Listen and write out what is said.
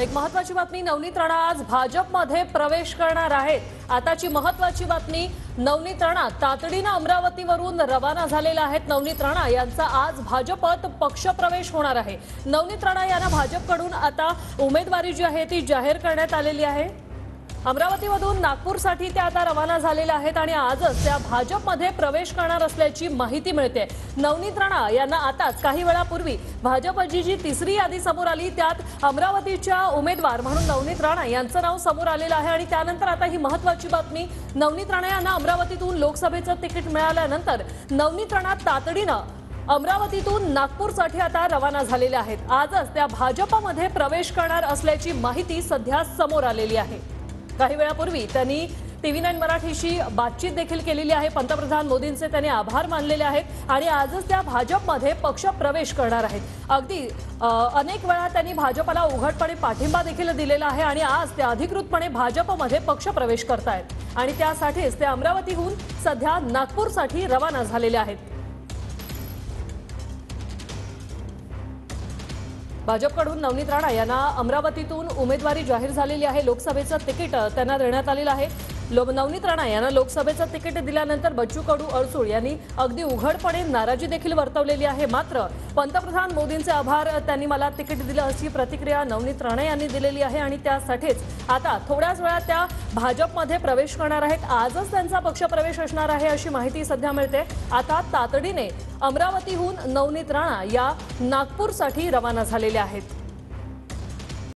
एक महत्त्वाची बातमी, नवनीत राणा आज भाजपमध्ये प्रवेश करणार आहेत। आताची महत्त्वाची बातमी, नवनीत राणा तातडीने अमरावतीवरून रवाना झालेल्या आहेत। नवनीत राणा यांचा आज भाजपात पक्षप्रवेश होणार आहे। नवनीत राणा यांना भाजपकडून आता उमेदवारी जी आहे ती जाहीर करण्यात आलेली आहे। अमरावतीमधून नागपूरसाठी त्या आता रवाना झालेल्या आहेत आणि आजच त्या भाजपमध्ये प्रवेश करणार असल्याची माहिती मिळते। नवनीत राणा यांना आताच काही वेळापूर्वी भाजपची जी तिसरी यादी समोर आली त्यात अमरावतीच्या उमेदवार म्हणून नवनीत राणा यांचं नाव समोर आलेलं आहे आणि त्यानंतर आता ही महत्त्वाची बातमी, नवनीत राणा यांना अमरावतीतून लोकसभेचं तिकीट मिळाल्यानंतर नवनीत राणा तातडीने अमरावतीतून नागपूरसाठी आता रवाना झालेले आहेत। आजच त्या भाजपमध्ये प्रवेश करणार असल्याची माहिती सध्या समोर आलेली आहे। काही वेळापूर्वी त्यांनी TV9 मराठीशी बातचीत देखील केलेली आहे। पंतप्रधान मोदींचे त्यांनी आभार मानलेले आहेत आणि आजच त्या भाजपमध्ये पक्षप्रवेश करणार आहेत। अगदी अनेक वेळा त्यांनी भाजपला उघडपणे पाठिंबा देखील दिलेला आहे आणि आज ते अधिकृतपणे भाजपमध्ये पक्षप्रवेश करतायत आणि त्यासाठीच ते अमरावतीहून सध्या नागपूरसाठी रवाना झालेले आहेत। भाजपकडून नवनीत राणा यांना अमरावतीतून उमेदवारी जाहीर झालेली आहे। लोकसभेचं तिकीट त्यांना देण्यात आलेलं आहे। नवनीत राणा यांना लोकसभेचं तिकीट दिल्यानंतर बच्चू कडू अडसूळ यांनी अगदी उघडपणे नाराजी देखील वर्तवलेली आहे। मात्र पंतप्रधान मोदींचे आभार, त्यांनी मला तिकीट दिलं अशी प्रतिक्रिया नवनीत राणा यांनी दिलेली आहे आणि त्यासाठीच आता थोड्याच वेळात त्या भाजपमध्ये प्रवेश करणार आहेत। आजच त्यांचा पक्षप्रवेश असणार आहे अशी माहिती सध्या मिळते। आता तातडीने अमरावतीहून नवनीत राणा या नागपूरसाठी रवाना झालेल्या आहेत।